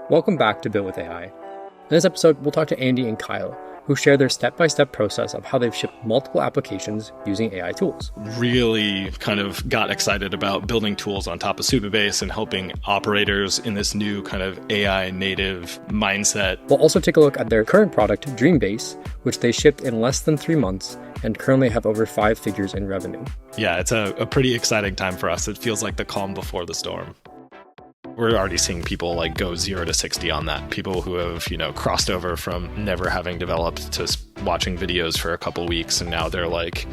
Welcome back to Build with AI. In this episode, we'll talk to Andy and Keil, who share their step-by-step process of how they've shipped multiple applications using AI tools. Really kind of got excited about building tools on top of Supabase and helping operators in this new kind of AI native mindset. We'll also take a look at their current product, Dreambase, which they shipped in less than 3 months and currently have over 5 figures in revenue. Yeah, it's a pretty exciting time for us. It feels like the calm before the storm. We're already seeing people like go 0 to 60 on that. People who have, crossed over from never having developed to watching videos for a couple weeks, and now they're like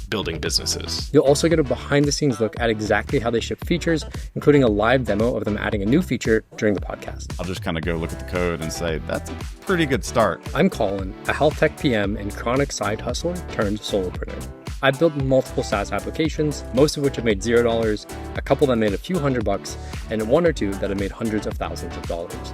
building businesses. You'll also get a behind the scenes look at exactly how they ship features, including a live demo of them adding a new feature during the podcast. I'll just kind of go look at the code and say, that's a pretty good start. I'm Colin, a health tech PM and chronic side hustler turned solopreneur. I've built multiple SaaS applications, most of which have made $0, a couple that made a few $100, and 1 or 2 that have made hundreds of thousands of dollars.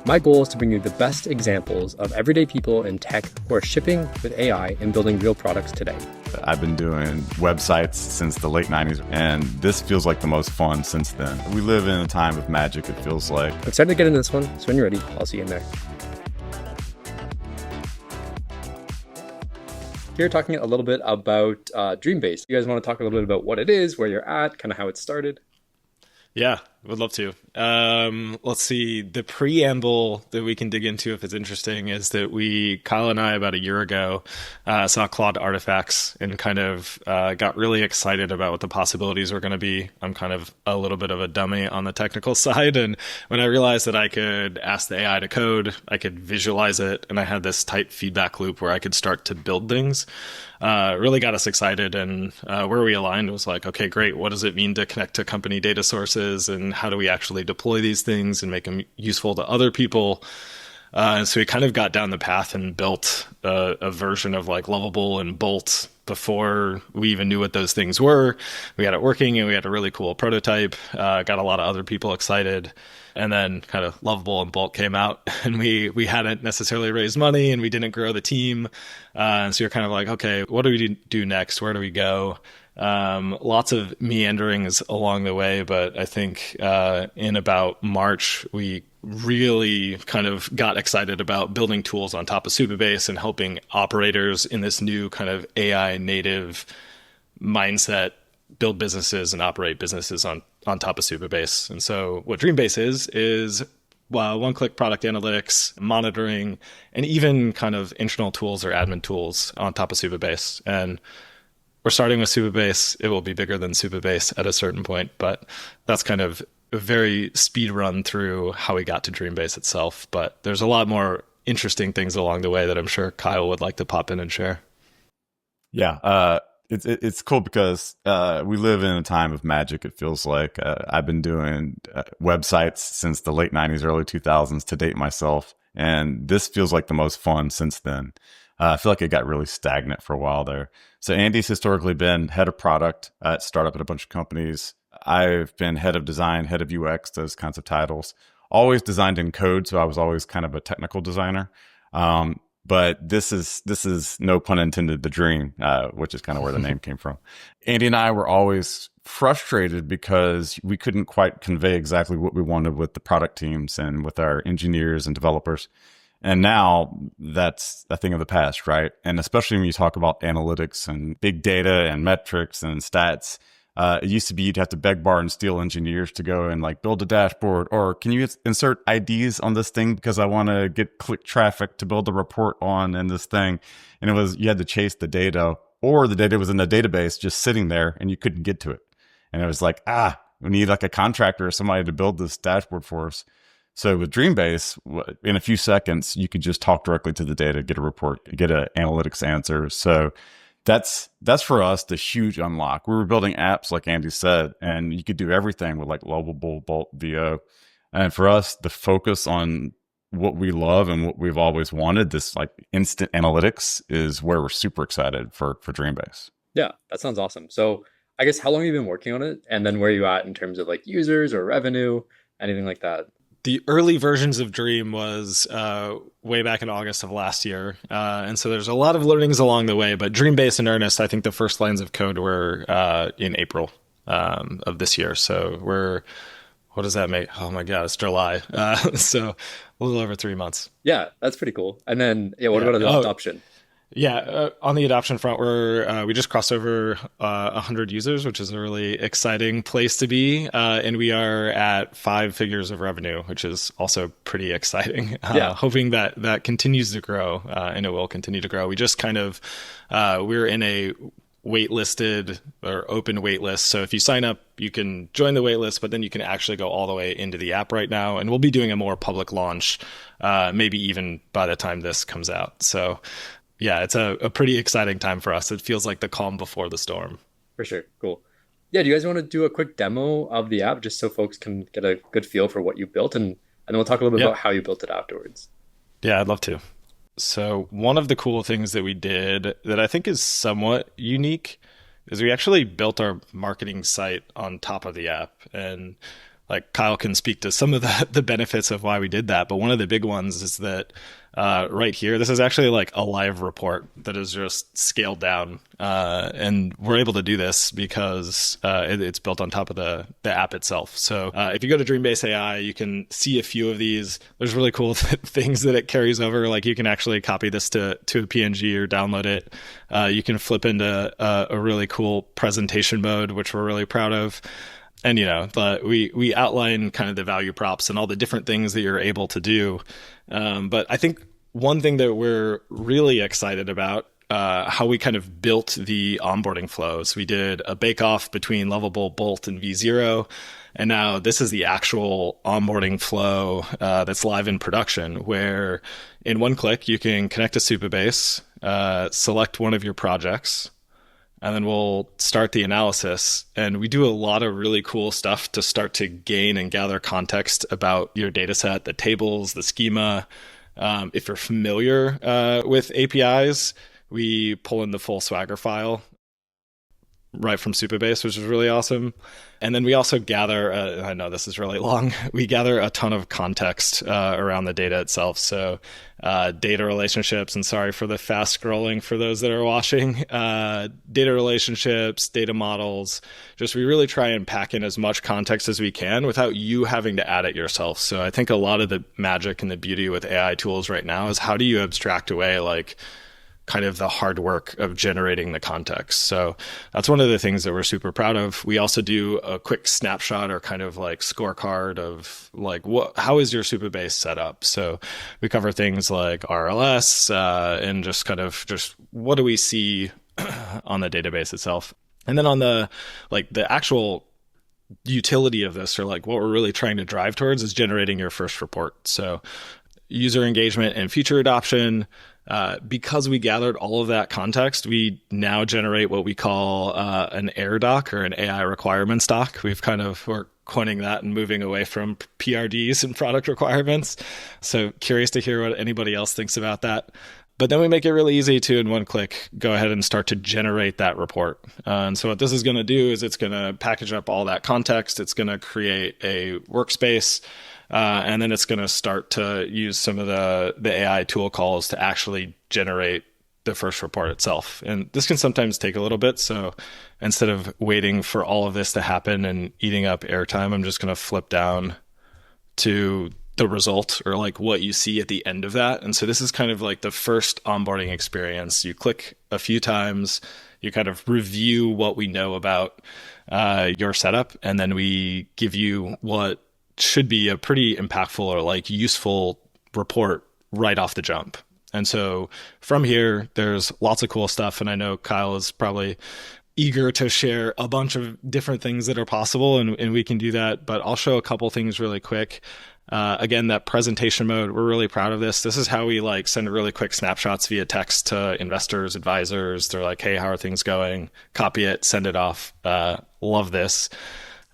My goal is to bring you the best examples of everyday people in tech who are shipping with AI and building real products today. I've been doing websites since the late 90s, and this feels like the most fun since then. We live in a time of magic, it feels like. I'm excited to get into this one, so when you're ready, I'll see you in there. Here talking a little bit about Dreambase. You guys want to talk a little bit about what it is, where you're at, kind of how it started? Yeah, would love to. Let's see. The preamble that we can dig into, if it's interesting, is that Kyle and I, about a year ago, saw Claude artifacts and kind of got really excited about what the possibilities were going to be. I'm kind of a little bit of a dummy on the technical side. And when I realized that I could ask the AI to code, I could visualize it, and I had this tight feedback loop where I could start to build things, really got us excited. And where we aligned was like, okay, great. What does it mean to connect to company data sources? And how do we actually deploy these things and make them useful to other people? And so we kind of got down the path and built a version of like Lovable and Bolt before we even knew what those things were. We had it working and we had a really cool prototype, got a lot of other people excited. And then kind of Lovable and Bolt came out, and we hadn't necessarily raised money and we didn't grow the team. And so you're kind of like, okay, what do we do next? Where do we go? Lots of meanderings along the way, but I think in about March, we really kind of got excited about building tools on top of Supabase and helping operators in this new kind of AI native mindset build businesses and operate businesses on top of Supabase. And so what Dreambase is one-click product analytics, monitoring, and even kind of internal tools or admin tools on top of Supabase. And we're starting with Supabase. It will be bigger than Supabase at a certain point, but that's kind of a very speed run through how we got to Dreambase itself. But there's a lot more interesting things along the way that I'm sure Kyle would like to pop in and share. Yeah, it's cool because we live in a time of magic, it feels like. I've been doing websites since the late 90s, early 2000s to date myself, and this feels like the most fun since then. I feel like it got really stagnant for a while there. So Andy's historically been head of product at startup at a bunch of companies. I've been head of design, head of UX, those kinds of titles. Always designed in code, so I was always kind of a technical designer. But this is no pun intended, the dream, which is kind of where the name came from. Andy and I were always frustrated because we couldn't quite convey exactly what we wanted with the product teams and with our engineers and developers. And now that's a thing of the past, right? And especially when you talk about analytics and big data and metrics and stats, it used to be you'd have to beg, borrow, and steal engineers to go and like build a dashboard, or can you insert IDs on this thing because I want to get click traffic to build a report on in this thing. And you had to chase the data, or the data was in a database just sitting there and you couldn't get to it. And it was like, we need like a contractor or somebody to build this dashboard for us. So with Dreambase, in a few seconds, you could just talk directly to the data, get a report, get an analytics answer. So that's for us the huge unlock. We were building apps, like Andy said, and you could do everything with like Lovable, Bolt, VO. And for us, the focus on what we love and what we've always wanted, this like instant analytics, is where we're super excited for Dreambase. Yeah, that sounds awesome. So I guess how long have you been working on it? And then where are you at in terms of like users or revenue, anything like that? The early versions of Dream was way back in August of last year. And so there's a lot of learnings along the way, but Dreambase in earnest, I think the first lines of code were in April of this year. So we're what does that make? Oh my God, it's July. So a little over 3 months. Yeah, that's pretty cool. And then, yeah, what Yeah. about the Oh, adoption? yeah. On the adoption front, we just crossed over 100 users, which is a really exciting place to be. And we are at 5 figures of revenue, which is also pretty exciting. Yeah. Hoping that that continues to grow, and it will continue to grow. We just kind of, we're in a waitlisted or open waitlist. So if you sign up, you can join the waitlist, but then you can actually go all the way into the app right now. And we'll be doing a more public launch, maybe even by the time this comes out. So yeah, it's a pretty exciting time for us. It feels like the calm before the storm. For sure. Cool. Yeah, do you guys want to do a quick demo of the app just so folks can get a good feel for what you built? And then we'll talk a little bit Yeah. about how you built it afterwards. Yeah, I'd love to. So one of the cool things that we did that I think is somewhat unique is we actually built our marketing site on top of the app. And like Kyle can speak to some of the benefits of why we did that. But one of the big ones is that right here, this is actually like a live report that is just scaled down. And we're able to do this because it's built on top of the app itself. So if you go to Dreambase AI, you can see a few of these. There's really cool things that it carries over. Like you can actually copy this to a PNG or download it. You can flip into a really cool presentation mode, which we're really proud of. And, we outline kind of the value props and all the different things that you're able to do. But I think one thing that we're really excited about, how we kind of built the onboarding flows. We did a bake-off between Lovable, Bolt, and V0. And now this is the actual onboarding flow that's live in production, where in one click, you can connect to Supabase, select one of your projects, and then we'll start the analysis. And we do a lot of really cool stuff to start to gain and gather context about your data set, the tables, the schema. If you're familiar with APIs, we pull in the full Swagger file right from Supabase, which is really awesome. And then we also gather, I know this is really long, we gather a ton of context around the data itself. So data relationships, and sorry for the fast scrolling for those that are watching, data relationships, data models, just we really try and pack in as much context as we can without you having to add it yourself. So I think a lot of the magic and the beauty with AI tools right now is how do you abstract away like kind of the hard work of generating the context. So that's one of the things that we're super proud of. We also do a quick snapshot or kind of like scorecard of like how is your Supabase set up? So we cover things like RLS and just what do we see on the database itself. And then on the actual utility of this, or like what we're really trying to drive towards, is generating your first report. So user engagement and feature adoption. Because we gathered all of that context, we now generate what we call an AIR doc, or an AI requirements doc. We're coining that and moving away from PRDs and product requirements. So curious to hear what anybody else thinks about that. But then we make it really easy to, in one click, go ahead and start to generate that report. And so what this is going to do is it's going to package up all that context. It's going to create a workspace. And then it's going to start to use some of the AI tool calls to actually generate the first report itself. And this can sometimes take a little bit. So instead of waiting for all of this to happen and eating up airtime, I'm just going to flip down to the result, or like what you see at the end of that. And so this is kind of like the first onboarding experience. You click a few times, you kind of review what we know about your setup, and then we give you what should be a pretty impactful or like useful report right off the jump. And so from here, there's lots of cool stuff. And I know Kyle is probably eager to share a bunch of different things that are possible, and we can do that. But I'll show a couple things really quick. Again, that presentation mode, we're really proud of this. This is how we like send really quick snapshots via text to investors, advisors. They're like, hey, how are things going? Copy it, send it off. Love this.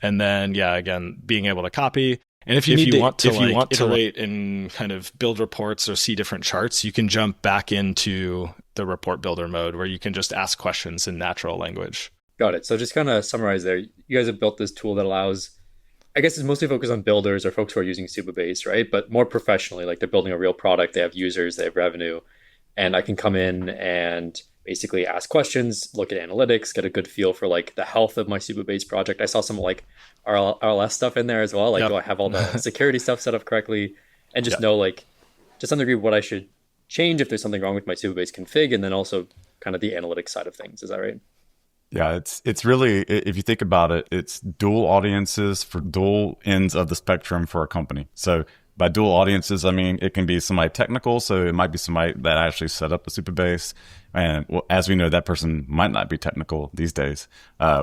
And then, yeah, again, being able to copy. And if you want to iterate and kind of build reports or see different charts, you can jump back into the report builder mode where you can just ask questions in natural language. Got it. So just kind of summarize there. You guys have built this tool that allows, I guess it's mostly focused on builders or folks who are using Supabase, right? But more professionally, like they're building a real product, they have users, they have revenue. And I can come in and basically ask questions, look at analytics, get a good feel for like the health of my Supabase project. I saw some like RLS stuff in there as well. Like, do I have all the security stuff set up correctly? And just know like, to some degree, what I should change if there's something wrong with my Supabase config, and then also kind of the analytics side of things. Is that right? Yeah, it's really, if you think about it, it's dual audiences for dual ends of the spectrum for a company. So by dual audiences, I mean, it can be somebody technical. So it might be somebody that actually set up the Supabase. And well, as we know, that person might not be technical these days,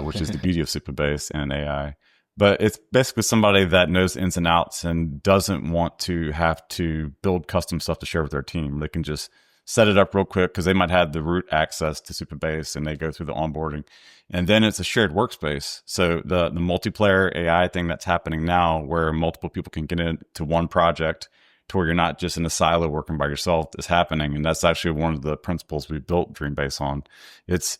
which is the beauty of Supabase and AI. But it's basically somebody that knows ins and outs and doesn't want to have to build custom stuff to share with their team. They can just set it up real quick because they might have the root access to Supabase and they go through the onboarding. And then it's a shared workspace. So the multiplayer AI thing that's happening now where multiple people can get into one project to where you're not just in a silo working by yourself is happening. And that's actually one of the principles we built Dreambase on. It's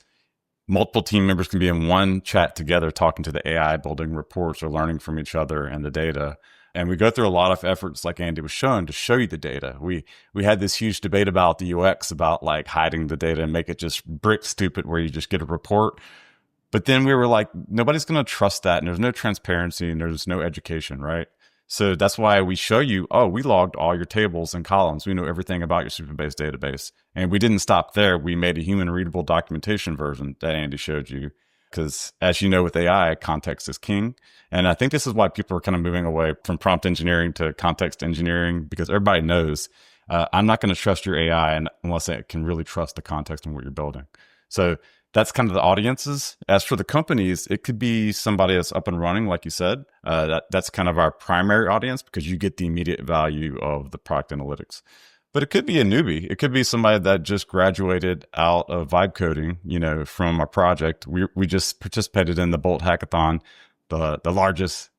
multiple team members can be in one chat together talking to the AI, building reports or learning from each other and the data. And we go through a lot of efforts, like Andy was showing, to show you the data. We had this huge debate about the UX, about like hiding the data and make it just brick stupid where you just get a report. But then we were like, nobody's going to trust that. And there's no transparency and there's no education, right? So that's why we show you, oh, we logged all your tables and columns. We know everything about your Supabase database. And we didn't stop there. We made a human readable documentation version that Andy showed you. Because as you know, with AI, context is king. And I think this is why people are kind of moving away from prompt engineering to context engineering, because everybody knows I'm not going to trust your AI unless I can really trust the context and what you're building. So that's kind of the audiences. As for the companies, it could be somebody that's up and running, like you said. That's kind of our primary audience because you get the immediate value of the product analytics. But it could be a newbie. It could be somebody that just graduated out of vibe coding, from our project. We just participated in the Bolt Hackathon, the largest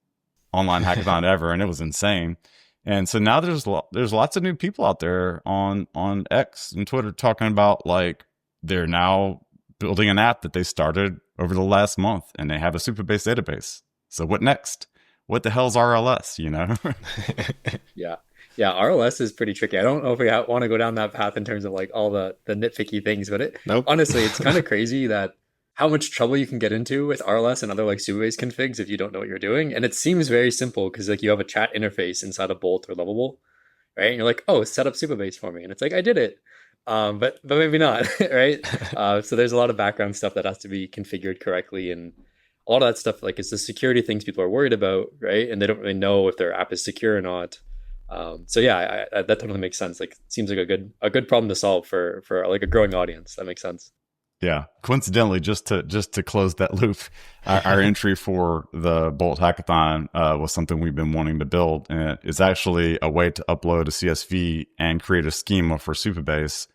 online hackathon ever, and it was insane. And so now there's lots of new people out there on X and Twitter talking about like they're now building an app that they started over the last month, and they have a Supabase database. So what next? What the hell's RLS? Yeah. Yeah, RLS is pretty tricky. I don't know if we want to go down that path in terms of like all the nitpicky things, but honestly, it's kind of crazy that how much trouble you can get into with RLS and other like Supabase configs if you don't know what you're doing. And it seems very simple because like you have a chat interface inside of Bolt or Lovable, right? And you're like, oh, set up Supabase for me. And it's like, I did it. But maybe not, right? So there's a lot of background stuff that has to be configured correctly. And a lot of that stuff, like it's the security things people are worried about, right? And they don't really know if their app is secure or not. So yeah, that totally makes sense. Like, seems like a good problem to solve for like a growing audience. That makes sense. Yeah. Coincidentally, just to close that loop, our entry for the Bolt Hackathon was something we've been wanting to build, and it's actually a way to upload a CSV and create a schema for Supabase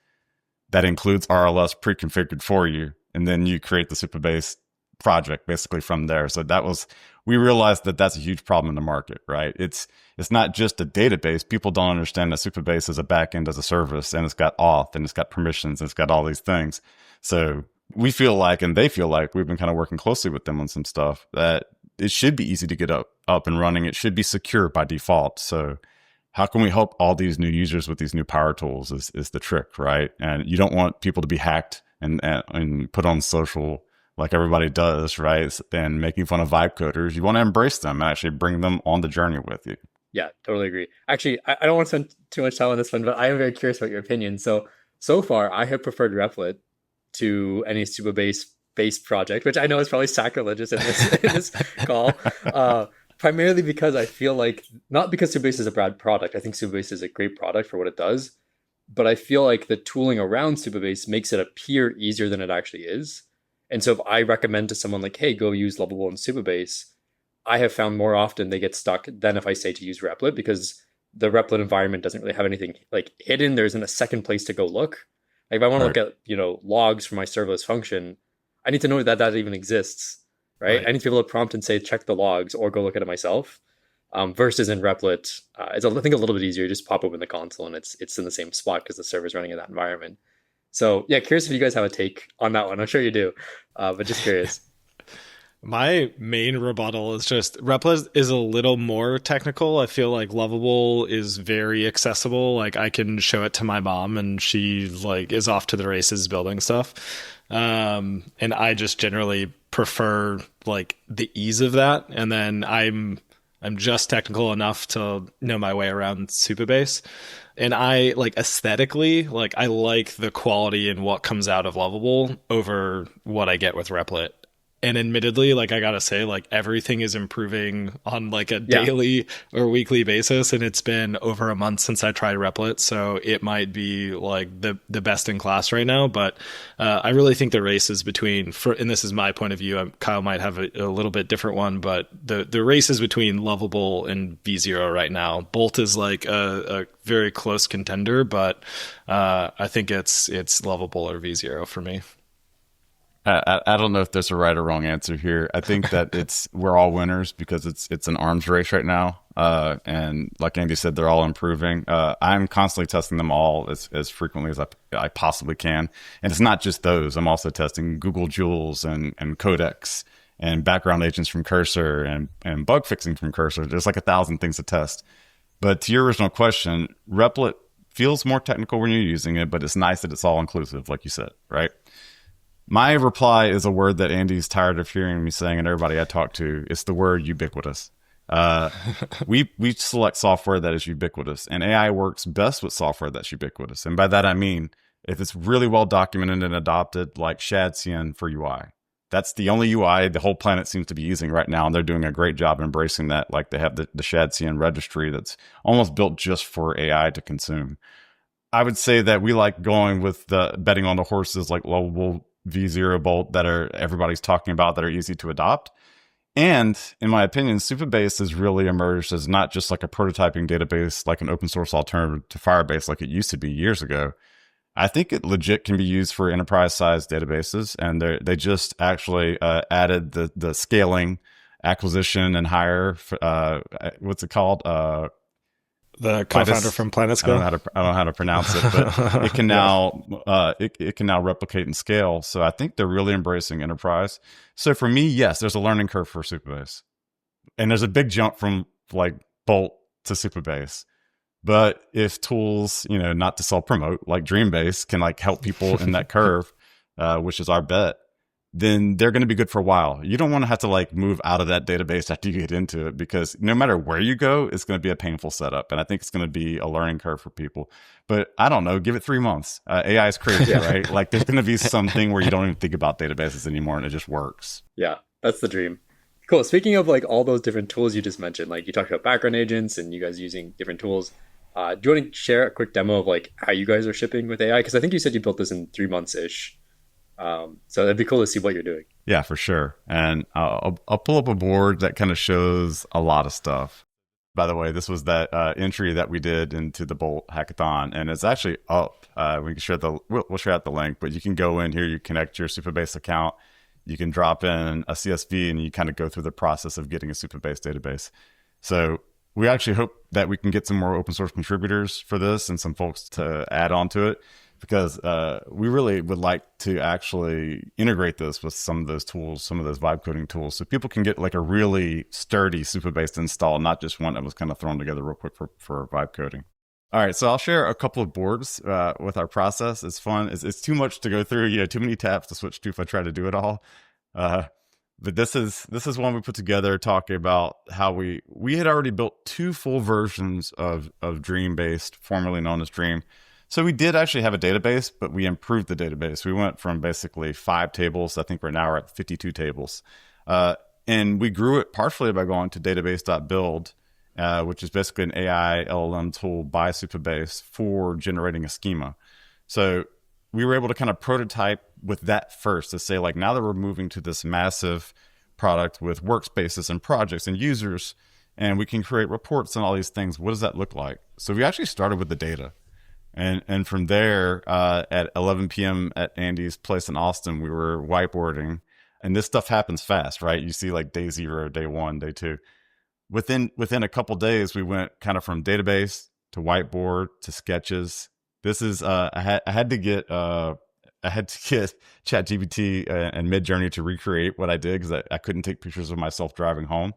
that includes RLS pre-configured for you, and then you create the Supabase project basically from there. So we realized that that's a huge problem in the market, right? It's not just a database. People don't understand that Supabase is a backend as a service, and it's got auth, and it's got permissions, and it's got all these things. So we feel like, and they feel like, we've been kind of working closely with them on some stuff that it should be easy to get up and running. It should be secure by default. So how can we help all these new users with these new power tools is the trick, right? And you don't want people to be hacked and put on social like everybody does, right? And making fun of vibe coders. You want to embrace them and actually bring them on the journey with you. Yeah, totally agree. Actually, I don't want to spend too much time on this one, but I am very curious about your opinion. So far, I have preferred Replit to any Supabase-based project, which I know is probably sacrilegious in this call. Primarily because I feel like, not because Supabase is a bad product. I think Supabase is a great product for what it does. But I feel like the tooling around Supabase makes it appear easier than it actually is. And so if I recommend to someone like, hey, go use Lovable and Supabase, I have found more often they get stuck than if I say to use Replit, because the Replit environment doesn't really have anything like hidden. There isn't a second place to go look. Like if I want to look at, logs for my serverless function, I need to know that even exists, right? I need to be able to prompt and say, check the logs or go look at it myself. Versus in Replit, it's I think a little bit easier. You just pop open the console and it's in the same spot because the server's running in that environment. So yeah, curious if you guys have a take on that one. I'm sure you do, but just curious. My main rebuttal is just Replit is a little more technical. I feel like Lovable is very accessible. Like I can show it to my mom and she like is off to the races building stuff. And I just generally prefer like the ease of that. And then I'm just technical enough to know my way around Supabase. And I like aesthetically, like I like the quality and what comes out of Lovable over what I get with Replit. And admittedly, like I gotta say, like everything is improving on like a daily or weekly basis, and it's been over a month since I tried Replit, so it might be like the best in class right now. But I really think the race is between, and this is my point of view. Kyle might have a little bit different one, but the race is between Lovable and V0 right now. Bolt is like a very close contender, but I think it's Lovable or V0 for me. I don't know if there's a right or wrong answer here. I think that we're all winners because it's an arms race right now. And like Andy said, they're all improving. I'm constantly testing them all as frequently as I possibly can. And it's not just those. I'm also testing Google Jewels and Codex and background agents from Cursor and bug fixing from Cursor. There's like 1,000 things to test. But to your original question, Replit feels more technical when you're using it, but it's nice that it's all inclusive, like you said, right? My reply is a word that Andy's tired of hearing me saying, and everybody I talk to. It's the word ubiquitous. We select software that is ubiquitous, and AI works best with software that's ubiquitous. And by that I mean, if it's really well documented and adopted, like ShadCN for UI. That's the only UI the whole planet seems to be using right now, and they're doing a great job embracing that. Like they have the ShadCN registry that's almost built just for AI to consume. I would say that we like going with the betting on the horses like Lovable, V0, Bolt that everybody's talking about that are easy to adopt. And in my opinion, Supabase has really emerged as not just like a prototyping database, like an open source alternative to Firebase like it used to be years ago. I think it legit can be used for enterprise sized databases. And they just actually added the scaling, acquisition, and hire. What's it called? The co-founder from PlanetScale. I don't know how to pronounce it, but it can now it can now replicate and scale. So I think they're really embracing enterprise. So for me, yes, there's a learning curve for Supabase, and there's a big jump from like Bolt to Supabase. But if tools, not to self-promote, like Dreambase can like help people in that curve, which is our bet, then they're going to be good for a while. You don't want to have to like move out of that database after you get into it, because no matter where you go, it's going to be a painful setup. And I think it's going to be a learning curve for people. But I don't know, give it 3 months. AI is crazy, right? Like there's going to be something where you don't even think about databases anymore and it just works. Yeah, that's the dream. Cool. Speaking of like all those different tools you just mentioned, like you talked about background agents and you guys using different tools. Do you want to share a quick demo of like how you guys are shipping with AI? Because I think you said you built this in 3 months-ish. So it'd be cool to see what you're doing. Yeah, for sure. And I'll pull up a board that kind of shows a lot of stuff. By the way, this was that entry that we did into the Bolt hackathon, and it's actually up. We can share we'll share out the link, but you can go in here, you connect your Supabase account, you can drop in a CSV, and you kind of go through the process of getting a Supabase database. So we actually hope that we can get some more open source contributors for this and some folks to add on to it, because we really would like to actually integrate this with some of those tools, some of those vibe coding tools, so people can get like a really sturdy Supabase install, not just one that was kind of thrown together real quick for vibe coding. All right, so I'll share a couple of boards with our process. It's fun. It's too much to go through, too many tabs to switch to if I try to do it all. But this is one we put together talking about how we had already built 2 full versions of Dreambase, formerly known as Dream. So we did actually have a database, but we improved the database. We went from basically 5 tables. I think right now we're at 52 tables. And we grew it partially by going to database.build, which is basically an AI LLM tool by Supabase for generating a schema. So we were able to kind of prototype with that first to say, like, now that we're moving to this massive product with workspaces and projects and users, and we can create reports and all these things, what does that look like? So we actually started with the data. And from there, at 11 p.m. at Andy's place in Austin, we were whiteboarding. And this stuff happens fast, right? You see like day 0, day 1, day 2. Within a couple days, we went kind of from database to whiteboard to sketches. This is I had to get I had to get ChatGPT and Midjourney to recreate what I did because I couldn't take pictures of myself driving home.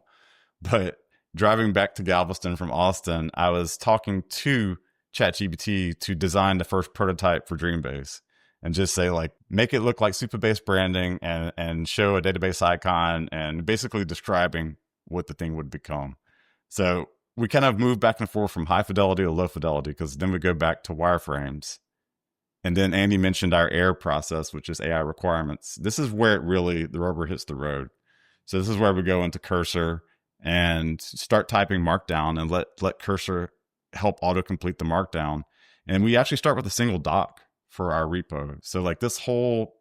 But driving back to Galveston from Austin, I was talking to ChatGPT to design the first prototype for Dreambase and just say, like, make it look like Supabase branding and show a database icon and basically describing what the thing would become. So we kind of moved back and forth from high fidelity to low fidelity, because then we go back to wireframes. And then Andy mentioned our AIR process, which is AI requirements. This is where the rubber hits the road. So this is where we go into Cursor and start typing Markdown and let Cursor help autocomplete the Markdown. And we actually start with a single doc for our repo. So like this whole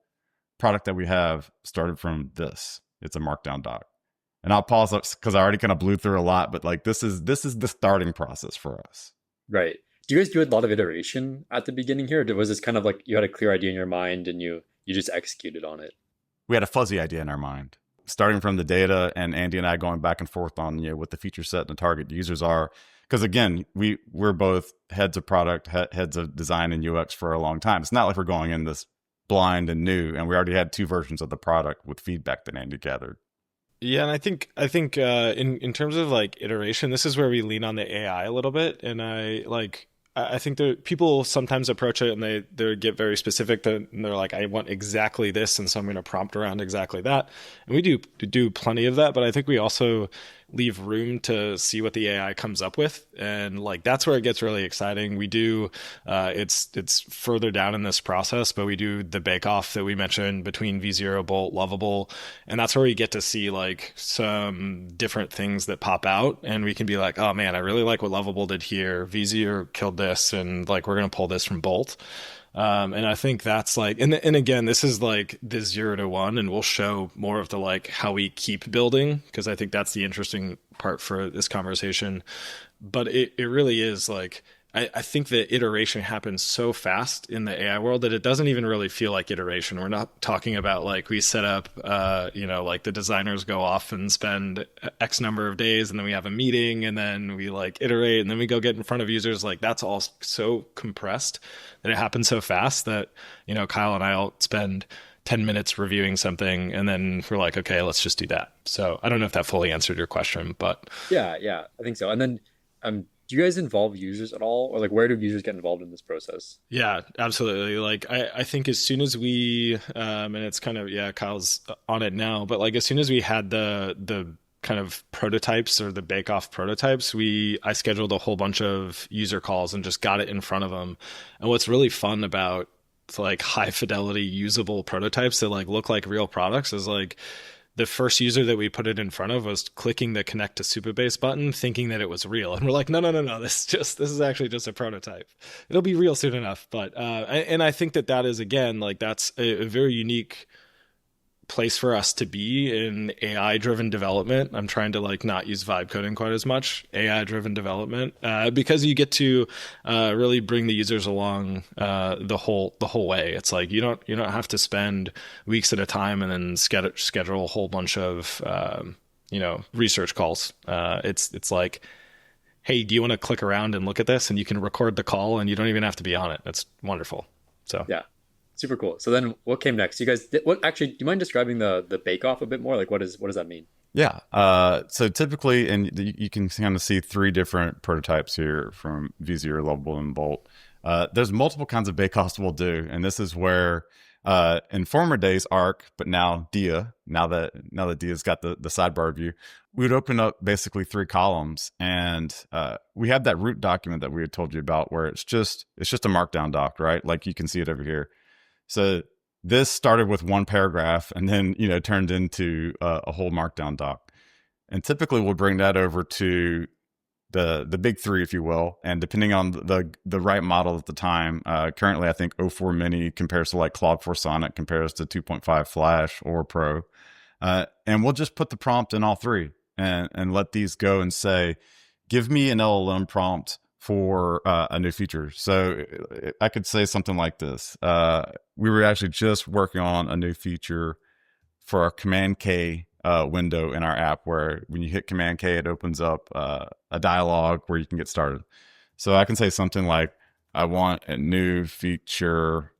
product that we have started from this. It's a Markdown doc. And I'll pause because I already kind of blew through a lot, but like this is the starting process for us. Right. Do you guys do a lot of iteration at the beginning here? Or was this kind of like you had a clear idea in your mind and you just executed on it? We had a fuzzy idea in our mind, starting from the data, and Andy and I going back and forth on what the feature set and the target users are. Because again, we're both heads of product, heads of design and UX for a long time. It's not like we're going in this blind and new, and we already had 2 versions of the product with feedback that Andy gathered. Yeah, and I think in terms of like iteration, this is where we lean on the AI a little bit, and I think that people sometimes approach it and they get very specific, and they're like, I want exactly this, and so I'm going to prompt around exactly that. And we do plenty of that, but I think we also leave room to see what the AI comes up with, and like that's where it gets really exciting. We do it's further down in this process, but we do the bake-off that we mentioned between V0, Bolt, Lovable, and that's where we get to see like some different things that pop out, and we can be like, oh man, I really like what Lovable did here. V0 killed this, and like we're gonna pull this from Bolt. And I think that's like, and again, this is like the 0 to 1, and we'll show more of the like how we keep building, because I think that's the interesting part for this conversation. But it really is like, I think that iteration happens so fast in the AI world that it doesn't even really feel like iteration. We're not talking about like we set up, like the designers go off and spend X number of days, and then we have a meeting, and then we like iterate, and then we go get in front of users. Like that's all so compressed that it happens so fast that, Kyle and I'll spend 10 minutes reviewing something, and then we're like, okay, let's just do that. So I don't know if that fully answered your question, but Yeah, I think so. And then, do you guys involve users at all, or like where do users get involved in this process? Yeah, absolutely. Like I think as soon as we and it's kind of, yeah, Kyle's on it now, but like as soon as we had the kind of prototypes or the bake-off prototypes, I scheduled a whole bunch of user calls and just got it in front of them. And what's really fun about like high fidelity usable prototypes that like look like real products is like the first user that we put it in front of was clicking the connect to Supabase button, thinking that it was real. And we're like, no, this is actually just a prototype. It'll be real soon enough. But, and I think that is, again, like that's a very unique place for us to be in AI driven development. I'm trying to like not use vibe coding quite as much, AI driven development, because you get to really bring the users along the whole way. It's like you don't have to spend weeks at a time and then schedule a whole bunch of research calls. It's like, hey, do you want to click around and look at this? And you can record the call, and you don't even have to be on it. That's wonderful. So yeah. Super cool. So then what came next? You guys do you mind describing the bake-off a bit more? Like what does that mean? Yeah. So typically, and you can kind of see 3 different prototypes here from V0, Lovable, and Bolt. There's multiple kinds of bake-offs we'll do. And this is where in former days Arc, but now Dia, now that Dia's got the sidebar view, we would open up basically 3 columns, and we had that root document that we had told you about where it's just a Markdown doc, right? Like you can see it over here. So this started with 1 paragraph and then, turned into a whole Markdown doc. And typically we'll bring that over to the big 3, if you will. And depending on the right model at the time, currently I think 04 Mini compares to like Claude 4 Sonnet compares to 2.5 Flash or Pro. And we'll just put the prompt in all 3 and let these go and say, give me an LLM prompt for a new feature. So I could say something like this. We were actually just working on a new feature for our Command K window in our app, where when you hit Command K, it opens up a dialog where you can get started. So I can say something like, I want a new feature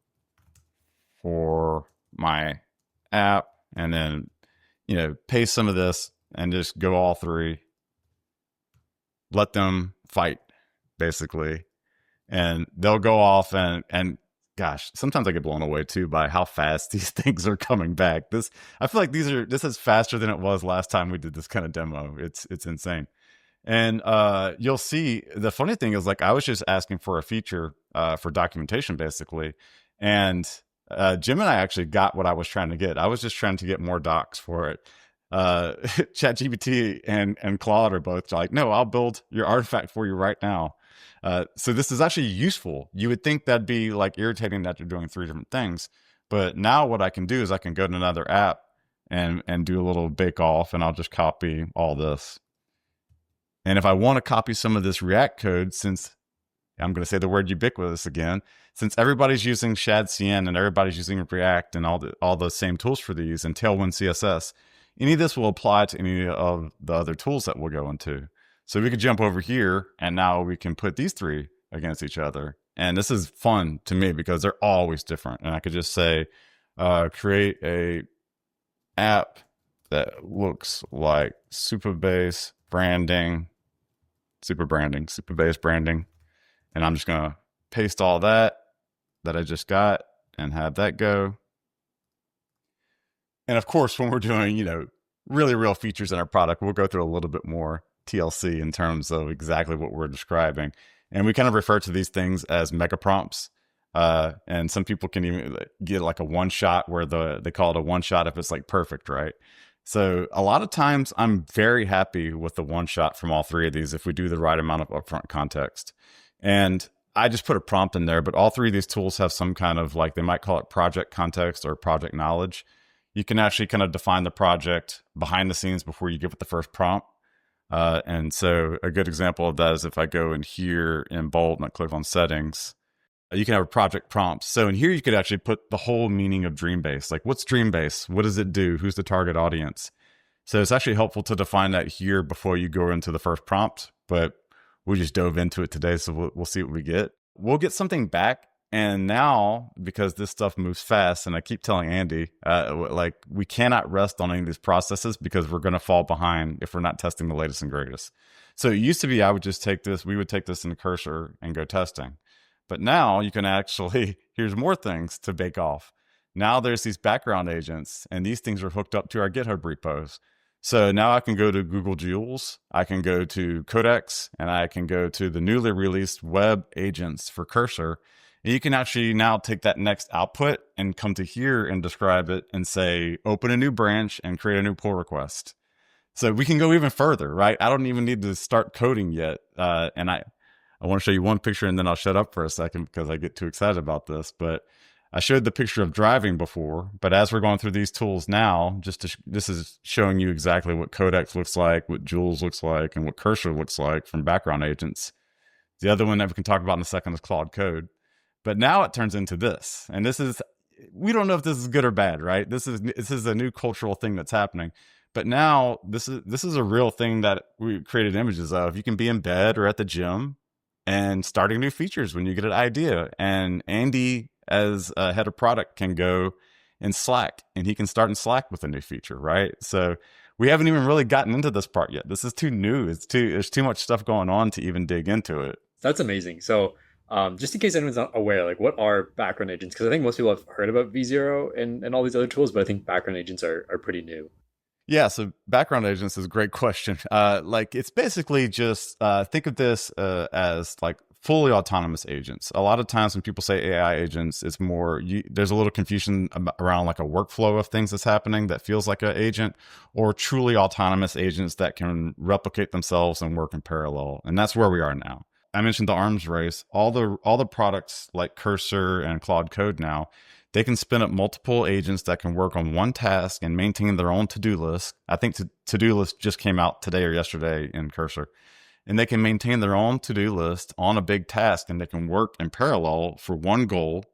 for my app, and then, paste some of this and just go all three, let them fight basically. And they'll go off and gosh, sometimes I get blown away too by how fast these things are coming back. I feel like this is faster than it was last time we did this kind of demo. It's insane. And you'll see the funny thing is, like, I was just asking for a feature for documentation basically, and Jim and I actually got what I was trying to get. I was just trying to get more docs for it. ChatGPT and Claude are both like, no, I'll build your artifact for you right now. So this is actually useful. You would think that'd be like irritating that you're doing three different things, but now what I can do is I can go to another app and do a little bake off, and I'll just copy all this. And if I want to copy some of this React code, since I'm going to say the word ubiquitous again, since everybody's using ShadCN and everybody's using React and all the same tools for these and Tailwind CSS, any of this will apply to any of the other tools that we'll go into. So we could jump over here, and now we can put these three against each other. And this is fun to me because they're always different. And I could just say, create a app that looks like Supabase branding. And I'm just going to paste all that I just got and have that go. And of course, when we're doing, really real features in our product, we'll go through a little bit more TLC in terms of exactly what we're describing. And we kind of refer to these things as mega prompts. And some people can even get like a one shot where they call it a one shot if it's like perfect, right? So a lot of times I'm very happy with the one shot from all three of these if we do the right amount of upfront context. And I just put a prompt in there, but all three of these tools have some kind of, like, they might call it project context or project knowledge. You can actually kind of define the project behind the scenes before you give it the first prompt. And so a good example of that is if I go in here in bold and I click on settings, you can have a project prompt. So in here, you could actually put the whole meaning of Dreambase. Like, what's Dreambase? What does it do? Who's the target audience? So it's actually helpful to define that here before you go into the first prompt, but we just dove into it today. So we'll see what we get. We'll get something back. And now, because this stuff moves fast, and I keep telling Andy, like, we cannot rest on any of these processes because we're going to fall behind if we're not testing the latest and greatest. So it used to be we would take this into Cursor and go testing. But now you can actually, here's more things to bake off. Now there's these background agents, and these things are hooked up to our GitHub repos. So now I can go to Google Jules, I can go to Codex, and I can go to the newly released web agents for Cursor. And you can actually now take that next output and come to here and describe it and say, open a new branch and create a new pull request. So we can go even further, right? I don't even need to start coding yet. And I want to show you one picture, and then I'll shut up for a second because I get too excited about this. But I showed the picture of driving before, but as we're going through these tools now, this is showing you exactly what Codex looks like, what Jules looks like, and what Cursor looks like from background agents. The other one that we can talk about in a second is Claude Code. But now it turns into this, and we don't know if this is good or bad, right? This is a new cultural thing that's happening. But now this is a real thing that we created images of. You can be in bed or at the gym and starting new features when you get an idea. And Andy, as a head of product, can go in Slack, and he can start in Slack with a new feature, right? So we haven't even really gotten into this part yet. This is too new. There's too much stuff going on to even dig into it. That's amazing. So just in case anyone's not aware, like, what are background agents? Because I think most people have heard about V0 and all these other tools, but I think background agents are pretty new. Yeah, so background agents is a great question. Like, it's basically just think of this as like fully autonomous agents. A lot of times when people say AI agents, it's more, there's a little confusion around like a workflow of things that's happening that feels like an agent, or truly autonomous agents that can replicate themselves and work in parallel. And that's where we are now. I mentioned the arms race. All the products like Cursor and Claude Code now, they can spin up multiple agents that can work on one task and maintain their own to-do list. I think to-do list just came out today or yesterday in Cursor. And they can maintain their own to-do list on a big task, and they can work in parallel for one goal.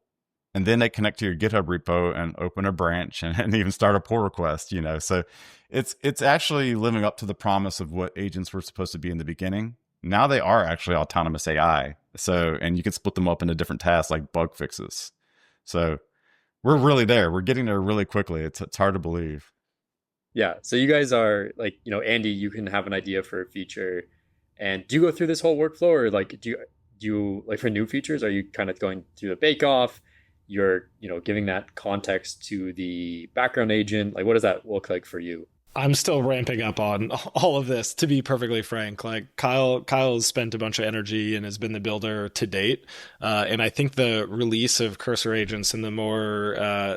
And then they connect to your GitHub repo and open a branch and even start a pull request, So it's actually living up to the promise of what agents were supposed to be in the beginning. Now they are actually autonomous AI. So, and you can split them up into different tasks like bug fixes. So we're really there. We're getting there really quickly. It's hard to believe. Yeah. So you guys are like, Andy, you can have an idea for a feature, and do you go through this whole workflow, or like do you like for new features, are you kind of going through the bake off? You're, giving that context to the background agent. Like what does that look like for you? I'm still ramping up on all of this, to be perfectly frank. Like Kyle's spent a bunch of energy and has been the builder to date. And I think the release of cursor agents and the more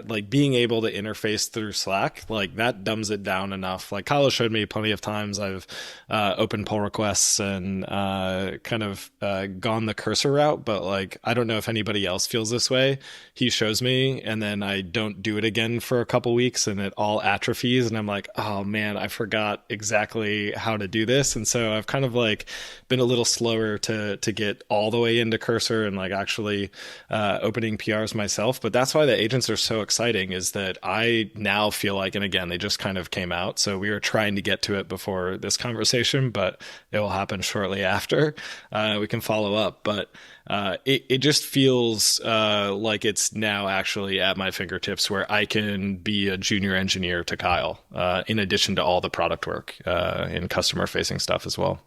like being able to interface through Slack, like that dumbs it down enough. Like Kyle showed me plenty of times I've opened pull requests and kind of gone the cursor route, but like I don't know if anybody else feels this way. He shows me and then I don't do it again for a couple weeks and it all atrophies and I'm like, oh man, I forgot exactly how to do this. And so I've kind of like been a little slower to get all the way into cursor and like actually opening PRs myself. But that's why the agents are so exciting, is that I now feel like, and again, they just kind of came out. So we were trying to get to it before this conversation, but it will happen shortly after. We can follow up. But it just feels like it's now actually at my fingertips where I can be a junior engineer to Kyle, in addition to all the product work and customer facing stuff as well.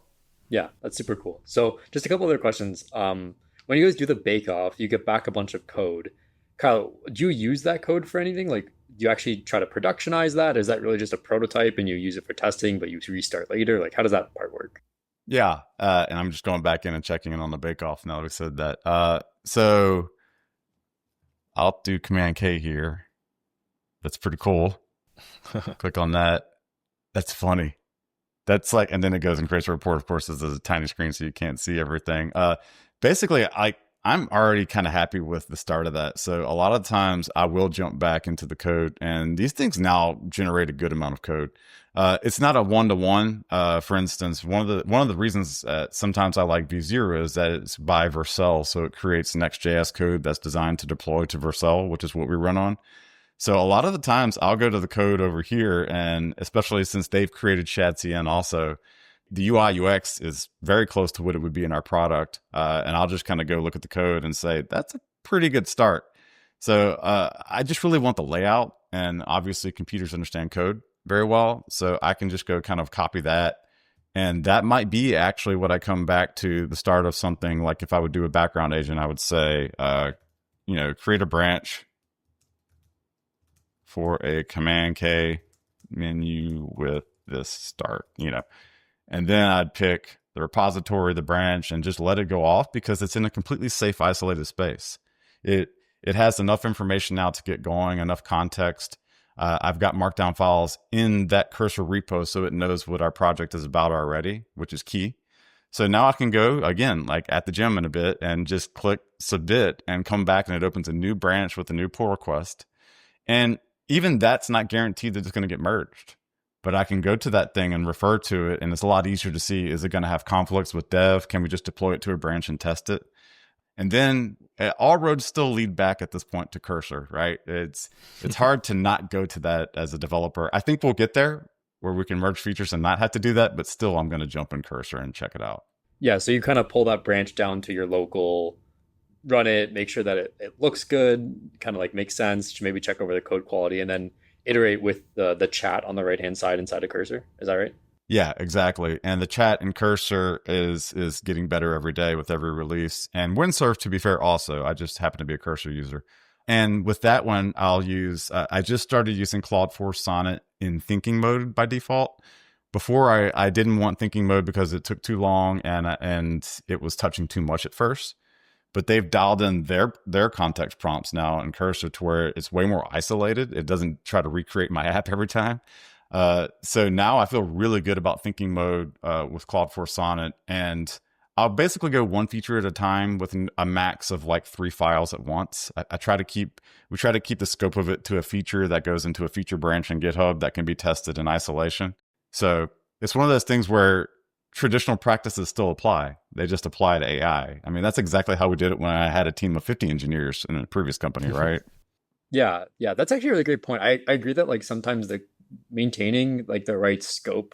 Yeah, that's super cool. So just a couple other questions. When you guys do the bake off, you get back a bunch of code. Kyle, do you use that code for anything? Like, do you actually try to productionize that? Is that really just a prototype and you use it for testing, but you restart later? Like, how does that part work? Yeah. And I'm just going back in and checking in on the bake off now that we said that. So I'll do Command K here. That's pretty cool. Click on that. That's funny. That's like, and then it goes and creates a report. Of course, this is a tiny screen, so you can't see everything. Basically, I'm already kind of happy with the start of that. So a lot of times I will jump back into the code, and these things now generate a good amount of code. It's not a one-to-one. For instance, one of the reasons sometimes I like V0 is that it's by Vercel, so it creates Next.js code that's designed to deploy to Vercel, which is what we run on. So a lot of the times I'll go to the code over here, and especially since they've created ShadCN also, the UI UX is very close to what it would be in our product. And I'll just kind of go look at the code and say, that's a pretty good start. So I just really want the layout, and obviously computers understand code very well. So I can just go kind of copy that. And that might be actually what I come back to the start of something. Like if I would do a background agent, I would say, create a branch for a Command K menu with this start, and then I'd pick the repository, the branch, and just let it go off because it's in a completely safe, isolated space. It has enough information now to get going, enough context. I've got markdown files in that cursor repo, so it knows what our project is about already, which is key. So now I can go again, like at the gym in a bit, and just click submit and come back, and it opens a new branch with a new pull request. And even that's not guaranteed that it's going to get merged, but I can go to that thing and refer to it. And it's a lot easier to see, is it going to have conflicts with dev? Can we just deploy it to a branch and test it? And then all roads still lead back at this point to cursor, right? It's hard to not go to that as a developer. I think we'll get there where we can merge features and not have to do that, but still I'm going to jump in cursor and check it out. Yeah, so you kind of pull that branch down to your local, run it, make sure that it looks good, kind of like makes sense, maybe check over the code quality, and then iterate with the chat on the right-hand side inside of cursor. Is that right? Yeah, exactly. And the chat in cursor is getting better every day with every release. And Windsurf, to be fair, also. I just happen to be a cursor user. And with that one, I'll use, I just started using Claude 4 Sonnet in thinking mode by default. Before I didn't want thinking mode because it took too long and it was touching too much at first. But they've dialed in their context prompts now in cursor to where it's way more isolated. It doesn't try to recreate my app every time. So now I feel really good about thinking mode with Claude 4 Sonnet. And I'll basically go one feature at a time with a max of like 3 files at once. We try to keep the scope of it to a feature that goes into a feature branch in GitHub that can be tested in isolation. So it's one of those things where traditional practices still apply. They just apply to AI. I mean, that's exactly how we did it when I had a team of 50 engineers in a previous company, right? Yeah, that's actually a really great point. I agree that like sometimes the maintaining like the right scope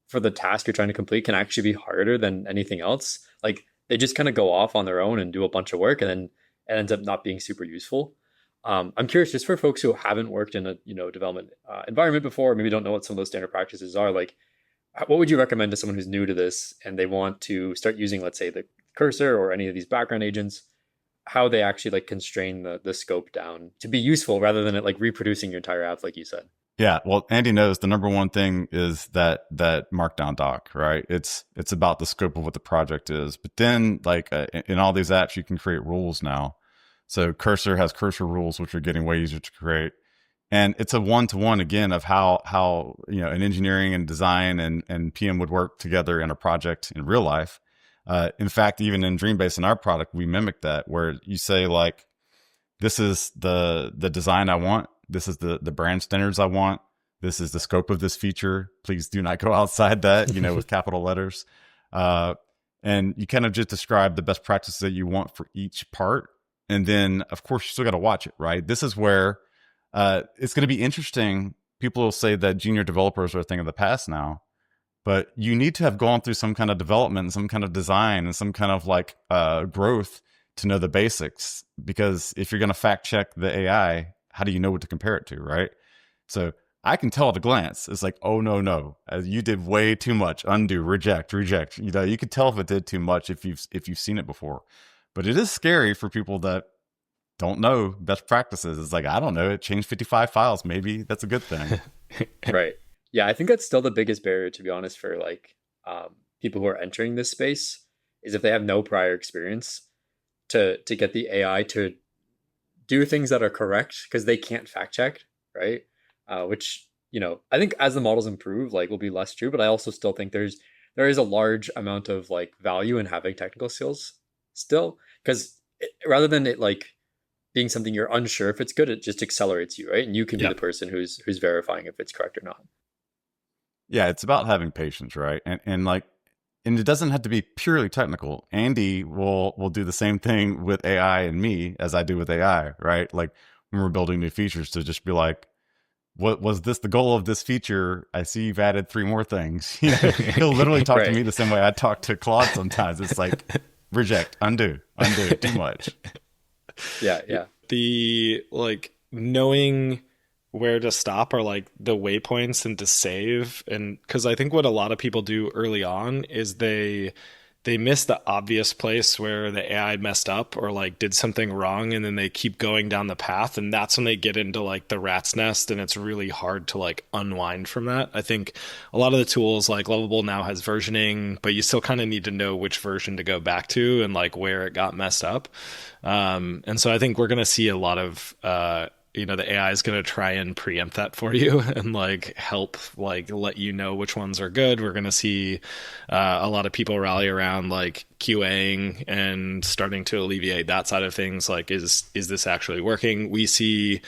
for the task you're trying to complete can actually be harder than anything else. Like they just kind of go off on their own and do a bunch of work, and then it ends up not being super useful. I'm curious, just for folks who haven't worked in a development environment before, maybe don't know what some of those standard practices are. Like, what would you recommend to someone who's new to this and they want to start using, let's say, the cursor or any of these background agents? How they actually like constrain the scope down to be useful rather than it like reproducing your entire app, like you said. Yeah, well, Andy knows the number one thing is that markdown doc, right? It's about the scope of what the project is. But then, like in all these apps, you can create rules now. So Cursor has cursor rules, which are getting way easier to create, and it's a one-to-one again of how an engineering and design and PM would work together in a project in real life. In fact, even in Dreambase in our product, we mimic that, where you say like, this is the design I want. This is the brand standards I want. This is the scope of this feature. Please do not go outside that, with capital letters. And you kind of just describe the best practices that you want for each part. And then, of course, you still got to watch it, right? This is where it's going to be interesting. People will say that junior developers are a thing of the past now, but you need to have gone through some kind of development, some kind of design, and some kind of like growth to know the basics. Because if you're going to fact check the AI, how do you know what to compare it to, right? So I can tell at a glance. It's like, oh, no, you did way too much. Undo, reject. You could tell if it did too much if you've seen it before. But it is scary for people that don't know best practices. It's like, I don't know, it changed 55 files. Maybe that's a good thing. Right. Yeah, I think that's still the biggest barrier, to be honest, for like people who are entering this space, is if they have no prior experience to get the AI to do things that are correct, because they can't fact check, right? Which, I think as the models improve, like will be less true, but I also still think there is a large amount of like value in having technical skills still, because rather than it like being something you're unsure if it's good, it just accelerates you, right? And you can be the person who's verifying if it's correct or not. Yeah, it's about having patience, right? And it doesn't have to be purely technical. Andy will do the same thing with AI and me as I do with AI, right? Like when we're building new features, to just be like, what was this the goal of this feature? I see you've added 3 more things. He'll literally talk to me the same way I talk to Claude sometimes. It's like, reject, undo, too much. Yeah. The like knowing where to stop are like the waypoints and to save. And because I think what a lot of people do early on is they miss the obvious place where the AI messed up or like did something wrong, and then they keep going down the path, and that's when they get into like the rat's nest, and it's really hard to like unwind from that. I think a lot of the tools like Lovable now has versioning, but you still kind of need to know which version to go back to and like where it got messed up. And so I think we're going to see a lot of the AI is going to try and preempt that for you and like help like let you know which ones are good. We're going to see a lot of people rally around like QAing and starting to alleviate that side of things. Like, is this actually working? We see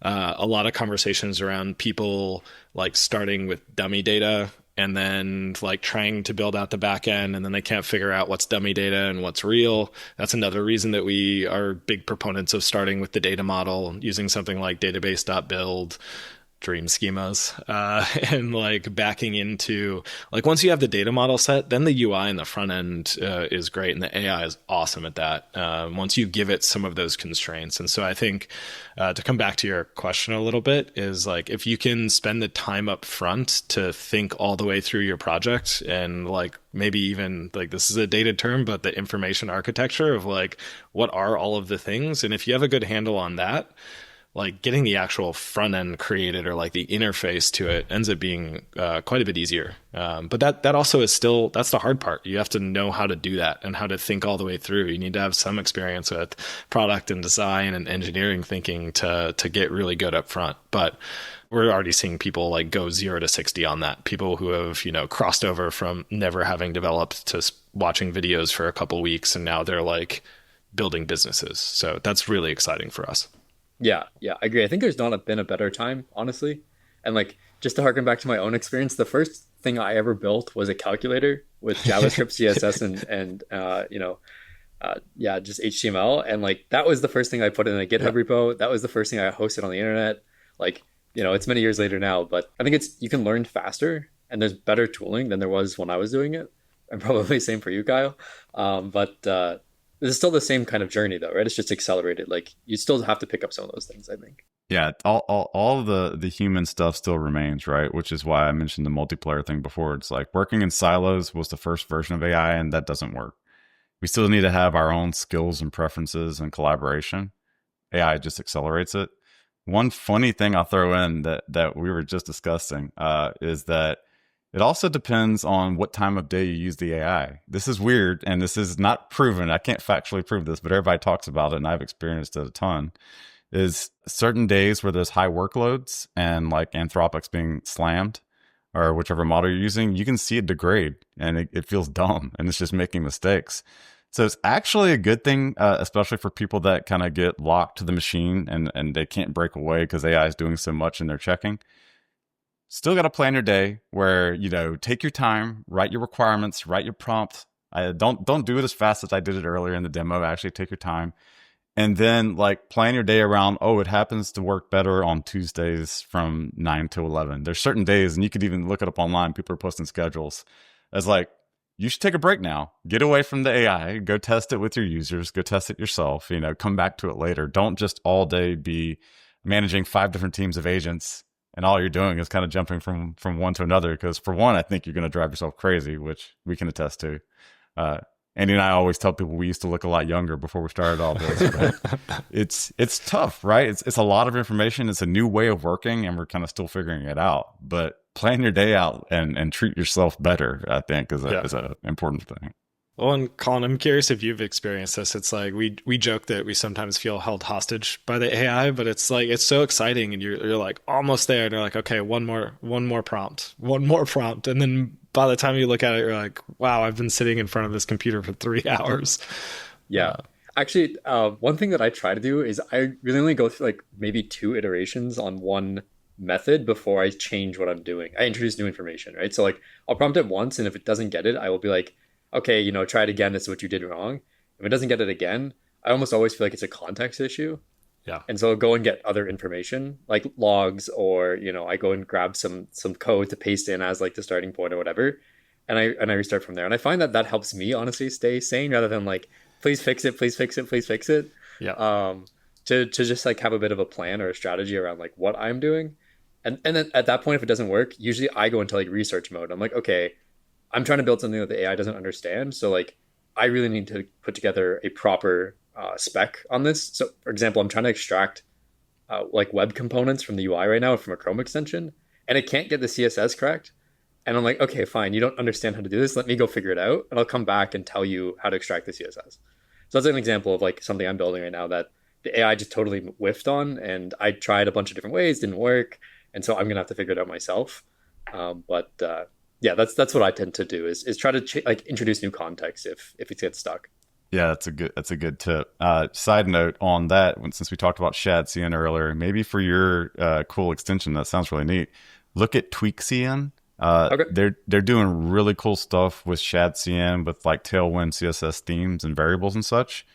a lot of conversations around people like starting with dummy data and then like trying to build out the back end, and then they can't figure out what's dummy data and what's real. That's another reason that we are big proponents of starting with the data model, using something like database.build, dream schemas, and like backing into like once you have the data model set, then the UI in the front end is great, and the AI is awesome at that once you give it some of those constraints. And so I think to come back to your question a little bit is like, if you can spend the time up front to think all the way through your project, and like maybe even like, this is a dated term, but the information architecture of like, what are all of the things? And if you have a good handle on that, like getting the actual front end created or like the interface to it ends up being quite a bit easier. But that also is still, that's the hard part. You have to know how to do that and how to think all the way through. You need to have some experience with product and design and engineering thinking to get really good up front. But we're already seeing people like go 0 to 60 on that. People who have, crossed over from never having developed to watching videos for a couple weeks, and now they're like building businesses. So that's really exciting for us. Yeah, I agree. I think there's not been a better time, honestly. And like, just to harken back to my own experience, the first thing I ever built was a calculator with JavaScript, CSS, and just HTML. And like, that was the first thing I put in a GitHub repo. That was the first thing I hosted on the internet. Like, it's many years later now, but I think you can learn faster, and there's better tooling than there was when I was doing it. And probably same for you, Kyle. This is still the same kind of journey though, right? It's just accelerated. Like you still have to pick up some of those things, I think. Yeah, all of the human stuff still remains, right? Which is why I mentioned the multiplayer thing before. It's like working in silos was the first version of AI, and that doesn't work. We still need to have our own skills and preferences and collaboration. AI just accelerates it. One funny thing I'll throw in that we were just discussing is that it also depends on what time of day you use the AI. This is weird, and this is not proven. I can't factually prove this, but everybody talks about it, and I've experienced it a ton. Is certain days where there's high workloads and like Anthropic's being slammed or whichever model you're using, you can see it degrade and it feels dumb and it's just making mistakes. So it's actually a good thing, especially for people that kind of get locked to the machine and they can't break away because AI is doing so much and they're checking. Still got to plan your day where, you know, take your time, write your requirements, write your prompt. Don't do it as fast as I did it earlier in the demo. Actually take your time. And then like plan your day around, oh, it happens to work better on Tuesdays from 9 to 11. There's certain days, and you could even look it up online. People are posting schedules as like, you should take a break now. Get away from the AI. Go test it with your users. Go test it yourself. You know, come back to it later. Don't just all day be managing 5 different teams of agents and all you're doing is kind of jumping from one to another. Because for one, I think you're going to drive yourself crazy, which we can attest to. Andy and I always tell people we used to look a lot younger before we started all this. But it's tough, right? It's a lot of information. It's a new way of working, and we're kind of still figuring it out. But plan your day out and treat yourself better, I think, is a important thing. Well, and Colin, I'm curious if you've experienced this. It's like we joke that we sometimes feel held hostage by the AI, but it's like it's so exciting, and you're like almost there, and you're like, okay, one more prompt, and then by the time you look at it, you're like, wow, I've been sitting in front of this computer for 3 hours. Yeah. Actually, one thing that I try to do is I really only go through like maybe 2 iterations on one method before I change what I'm doing. I introduce new information, right? So like I'll prompt it once, and if it doesn't get it, I will be like, okay, you know, try it again. This is what you did wrong. If it doesn't get it again, I almost always feel like it's a context issue. Yeah. And so I'll go and get other information like logs, or, you know, I go and grab some code to paste in as like the starting point or whatever. And I restart from there. And I find that helps me honestly stay sane rather than like, please fix it, please fix it, please fix it. Yeah. To just like have a bit of a plan or a strategy around like what I'm doing. And then at that point, if it doesn't work, usually I go into like research mode. I'm like, okay, I'm trying to build something that the AI doesn't understand. So like, I really need to put together a proper spec on this. So for example, I'm trying to extract like web components from the UI right now from a Chrome extension, and it can't get the CSS correct. And I'm like, okay, fine. You don't understand how to do this. Let me go figure it out. And I'll come back and tell you how to extract the CSS. So that's an example of like something I'm building right now that the AI just totally whiffed on. And I tried a bunch of different ways, didn't work. And so I'm going to have to figure it out myself. Yeah, that's what I tend to do is try to like introduce new context if it gets stuck. Yeah, that's a good tip. Side note on that, since we talked about ShadCN earlier, maybe for your cool extension, that sounds really neat. Look at TweakCN. Okay. They're doing really cool stuff with ShadCN with like Tailwind CSS themes and variables and such.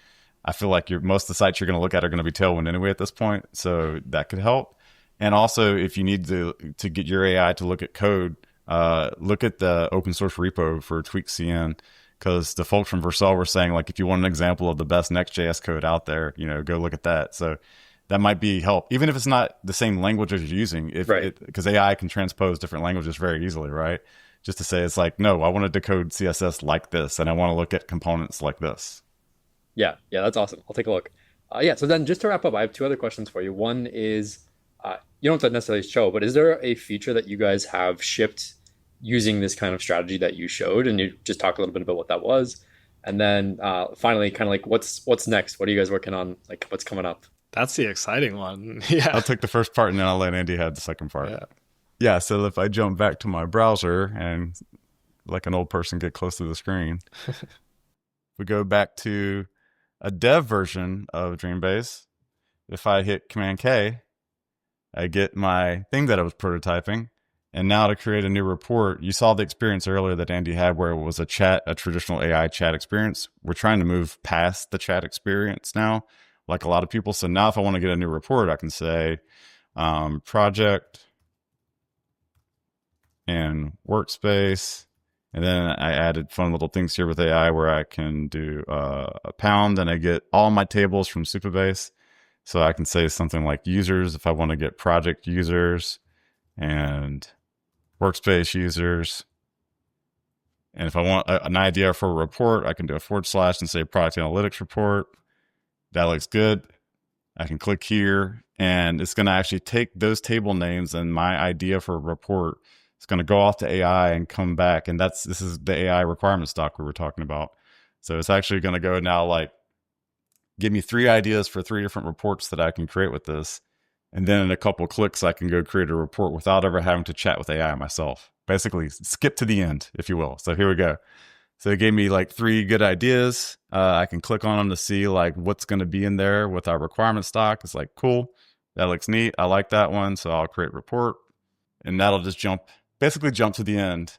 I feel like most of the sites you're going to look at are going to be Tailwind anyway at this point, so that could help. And also, if you need to get your AI to look at code, look at the open source repo for TweakCN. Because the folks from Vercel were saying, like, if you want an example of the best Next.js code out there, you know, go look at that. So that might be help, even if it's not the same language as you're using. Because AI can transpose different languages very easily, right? Just to say, it's like, no, I want to decode CSS like this, and I want to look at components like this. Yeah, that's awesome. I'll take a look. So then just to wrap up, I have 2 other questions for you. One is, you don't have to necessarily show, but is there a feature that you guys have shipped using this kind of strategy that you showed, and you just talk a little bit about what that was? And then finally, kind of like what's next? What are you guys working on? Like what's coming up? That's the exciting one. Yeah. I'll take the first part and then I'll let Andy have the second part. Yeah. So if I jump back to my browser and like an old person get close to the screen, we go back to a dev version of Dreambase. If I hit Command K, I get my thing that I was prototyping. And now to create a new report, you saw the experience earlier that Andy had where it was a traditional AI chat experience. We're trying to move past the chat experience now, like a lot of people. So now if I want to get a new report, I can say project and workspace, And then I added fun little things here with AI where I can do a pound, and I get all my tables from Supabase. So I can say something like users if I want to get project users and workspace users. And if I want an idea for a report, I can do a / and say product analytics report. That looks good. I can click here, and it's going to actually take those table names and my idea for a report. It's going to go off to AI and come back. And this is the AI requirement stock we were talking about. So it's actually going to go now, like, give me 3 ideas for 3 different reports that I can create with this. And then in a couple clicks, I can go create a report without ever having to chat with AI myself. Basically, skip to the end, if you will. So here we go. So it gave me like 3 good ideas. I can click on them to see like what's going to be in there with our requirement stock. It's like, cool, that looks neat. I like that one. So I'll create report, and that'll just basically jump to the end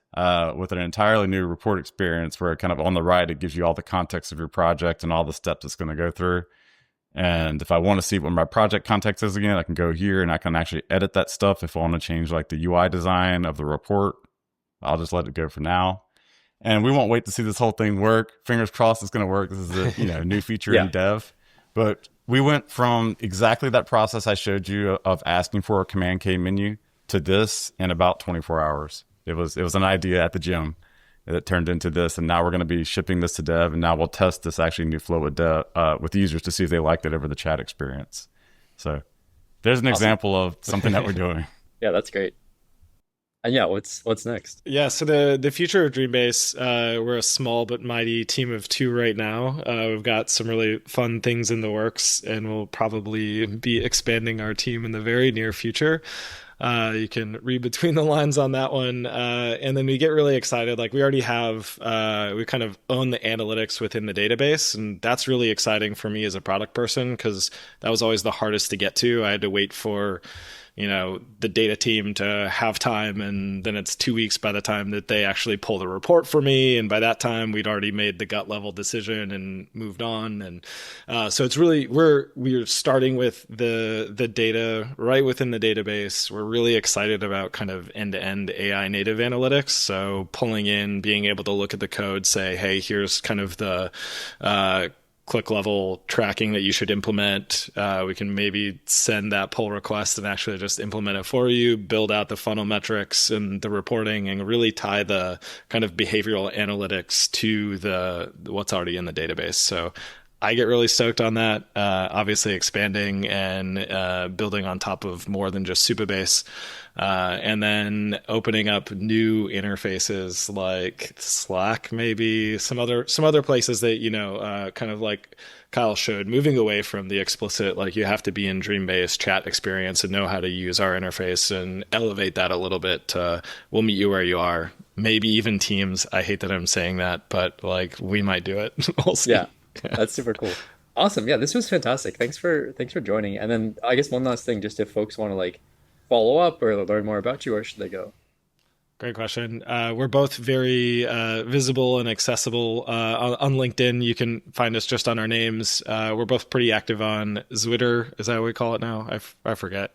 with an entirely new report experience where kind of on the right, it gives you all the context of your project and all the steps it's going to go through. And if I want to see what my project context is again, I can go here and I can actually edit that stuff. If I want to change like the UI design of the report, I'll just let it go for now. And we won't wait to see this whole thing work. Fingers crossed it's going to work. This is a new feature in dev. But we went from exactly that process I showed you of asking for a Command K menu to this in about 24 hours. It was an idea at the gym that turned into this, and now we're going to be shipping this to dev, and now we'll test this actually new flow with users to see if they liked it over the chat experience. So there's an example of something that we're doing. Yeah, that's great. And yeah, what's next? Yeah, so the future of Dreambase, we're a small but mighty team of 2 right now. We've got some really fun things in the works, and we'll probably be expanding our team in the very near future. You can read between the lines on that one. And then we get really excited. Like we already have, we kind of own the analytics within the database. And that's really exciting for me as a product person, because that was always the hardest to get to. I had to wait for, the data team to have time. And then it's 2 weeks by the time that they actually pull the report for me. And by that time, we'd already made the gut level decision and moved on. And so it's really, we're starting with the data right within the database. We're really excited about kind of end-to-end AI native analytics. So pulling in, being able to look at the code, say, hey, here's kind of the click level tracking that you should implement. We can maybe send that pull request and actually just implement it for you, build out the funnel metrics and the reporting, and really tie the kind of behavioral analytics to what's already in the database. So I get really stoked on that. Obviously expanding and building on top of more than just Supabase. And then opening up new interfaces like Slack, maybe some other places that, kind of like Kyle showed, moving away from the explicit, like you have to be in Dreambase chat experience and know how to use our interface, and elevate that a little bit. We'll meet you where you are. Maybe even Teams. I hate that I'm saying that, but like we might do it. We'll see. Yeah, that's super cool. Awesome. Yeah, this was fantastic. Thanks for joining. And then I guess one last thing, just if folks want to like follow up or learn more about you, where should they go? Great question. We're both very visible and accessible on LinkedIn. You can find us just on our names. We're both pretty active on Twitter. Is that what we call it now? I forget.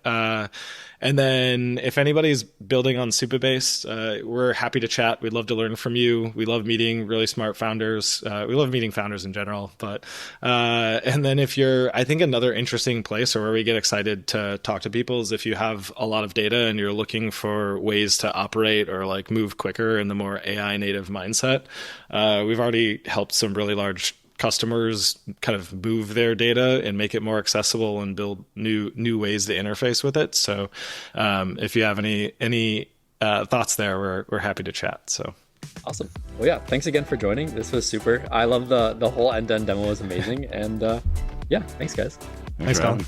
And then if anybody's building on Supabase, we're happy to chat. We'd love to learn from you. We love meeting really smart founders. We love meeting founders in general. But and then I think another interesting place, or where we get excited to talk to people, is if you have a lot of data and you're looking for ways to operate or like move quicker in the more AI native mindset. We've already helped some really large customers kind of move their data and make it more accessible and build new ways to interface with it. So if you have any thoughts there, we're happy to chat. So awesome. Well, yeah, thanks again for joining. This was super. I love the whole end-to-end demo was amazing. And yeah, thanks guys. Thanks, Colin.